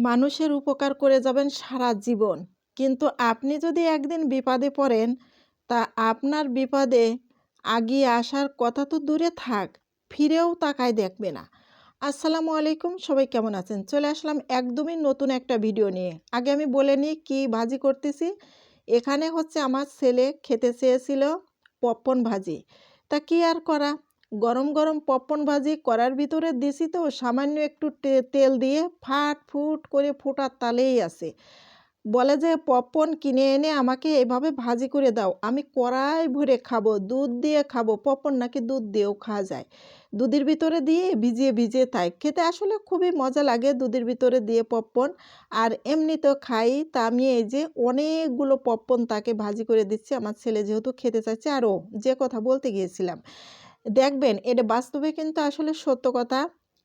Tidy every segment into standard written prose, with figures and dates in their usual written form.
মানুষের উপকার করে যাবেন সারা জীবন। কিন্তু আপনি যদি একদিন বিপদে পড়েন, তা আপনার বিপদে আগিয়ে আসার কথা তো দূরে থাক, ফিরেও তাকায় দেখবে না। আসসালামু আলাইকুম, সবাই কেমন আছেন? চলে আসলাম একদমই নতুন একটা ভিডিও নিয়ে। আগে আমি বলে নিই কী ভাজি করতেছি। এখানে হচ্ছে আমার ছেলে খেতে চেয়েছিল পপকর্ন ভাজি। তা কি আর করা, গরম গরম পপকর্ন ভাজি করার ভিতরে দিছি তো সামান্য একটু তেল দিয়ে ফাট ফুট করে ফোটার তালেই আছে। বলে যে পপকর্ন কিনে এনে আমাকে এভাবে ভাজি করে দাও, আমি কড়াই ভরে খাবো, দুধ দিয়ে খাবো। পপকর্ন নাকি দুধ দিয়েও খাওয়া যায়, দুধের ভিতরে দিয়ে ভিজিয়ে ভিজিয়ে তাই খেতে আসলে খুবই মজা লাগে দুধের ভিতরে দিয়ে পপকর্ন। আর এমনি তো খাই, তা আমি এই যে অনেকগুলো পপকর্ন তাকে ভাজি করে দিচ্ছি, আমার ছেলে যেহেতু খেতে চাচ্ছে। আরও যে কথা বলতে গিয়েছিলাম, দেখবেন এটা বাস্তবে কিন্তু আসলে সত্য কথা।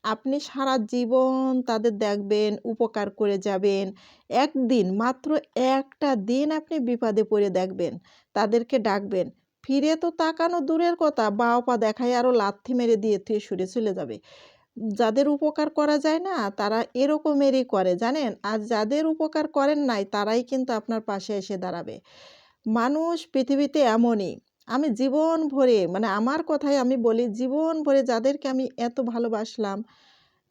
আপনি সারা জীবন তাদের দেখবেন, উপকার করে যাবেন। একদিন, মাত্র একটা দিন আপনি বিপদে পড়ে দেখবেন, তাদেরকে ডাকবেন। ফিরে তো তাকানো দূরের কথা, বাও পা দেখায় আরও লাথি মেরে দিয়ে থুয়ে সরে চলে যাবে। যাদের উপকার করা যায় না তারা এরকমেরই করে, জানেন? আর যাদের উপকার করেন নাই তারাই কিন্তু আপনার পাশে এসে দাঁড়াবে। মানুষ পৃথিবীতে এমনই। আমি জীবন ভরে, মানে আমার কথাই আমি বলি, জীবন ভরে যাদেরকে আমি এত ভালোবাসলাম,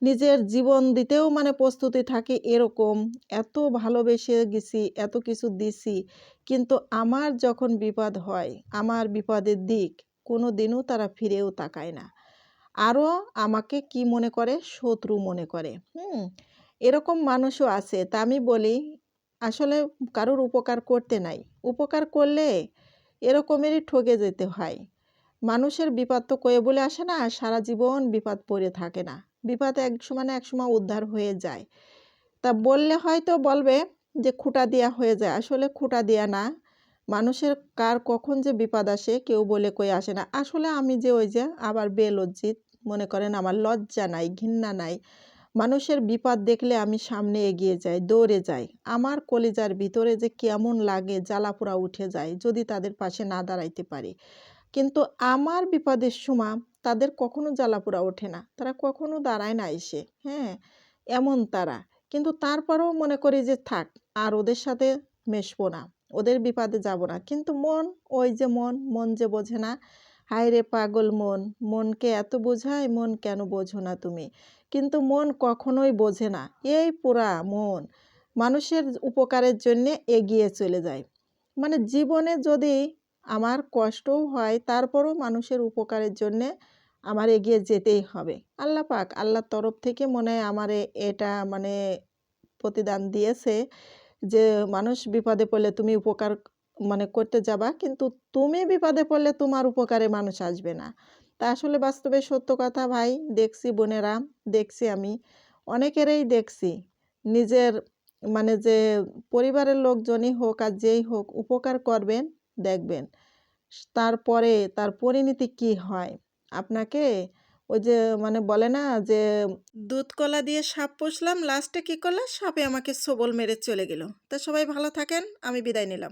নিজের জীবন দিতেও মানে প্রস্তুতি থাকে এরকম, এত ভালোবেসে গেছি, এত কিছু দিছি। কিন্তু আমার যখন বিপদ হয়, আমার বিপদের দিক কোনো দিনও তারা ফিরেও তাকায় না। আরও আমাকে কি মনে করে? শত্রু মনে করে। এরকম মানুষও আছে। তা আমি বলি, আসলে কারোর উপকার করতে নাই। উপকার করলে এরকমেরই ঠকে যেতে হয়। মানুষের বিপদ তো কয়ে বলে আসে না, সারা জীবন বিপদ পড়ে থাকে না। বিপদ এক সময় না এক সময় উদ্ধার হয়ে যায়। তা বললে হয়তো বলবে যে খুঁটা দেয়া হয়ে যায়। আসলে খুঁটা দেয়া না। মানুষের কার কখন যে বিপদ আসে কেউ বলে কয়ে আসে না। আসলে আমি যে ওই যে আবার বেলজ্জিত, মনে করেন আমার লজ্জা নাই, ঘৃণা নাই। মানুষের বিপদ দেখলে আমি সামনে এগিয়ে যাই, দৌড়ে যাই। আমার কলিজার ভিতরে যে কেমন লাগে, জ্বালাপোড়া উঠে যায় যদি তাদের পাশে না দাঁড়াইতে পারি। কিন্তু আমার বিপদের সময় তাদের কখনো জ্বালাপোড়া ওঠে না, তারা কখনো দাঁড়ায় না এসে। এমন তারা। কিন্তু তারপরেও মনে করি যে থাক, আর ওদের সাথে মেশবো না, ওদের বিপদে যাব না। কিন্তু মন, ওই যে মন, মন যে বোঝে না। হায় রে পাগল মন, মনকে এত বোঝায়, মন কেন বোঝো না তুমি? কিন্তু মন কখনোই বোঝে না। এই পোড়া মন মানুষের উপকারের জন্যে এগিয়ে চলে যায়। মানে জীবনে যদি আমার কষ্টও হয় তারপরও মানুষের উপকারের জন্যে আমার এগিয়ে যেতেই হবে। আল্লাহ পাক আল্লাহর তরফ থেকে মনে হয় আমারে এটা মানে প্রতিদান দিয়েছে যে মানুষ বিপদে পড়লে তুমি উপকার মানে করতে যাবা, কিন্তু তুমি বিপদে পড়লে তোমার উপকারে মানুষ আসবে না। তা আসলে বাস্তবে সত্য কথা ভাই, দেখছি বোনেরা, দেখছি আমি অনেকেরই দেখছি, নিজের মানে যে পরিবারের লোকজনই হোক আর যেই হোক উপকার করবেন, দেখবেন তারপরে তার পরিণতি কি হয়। আপনাকে ওই যে মানে বলে না যে দুধ কলা দিয়ে সাপ পুষলাম, লাস্টে কি করলো, সাপে আমাকে ছোবল মেরে চলে গেল। তা সবাই ভালো থাকেন, আমি বিদায় নিলাম।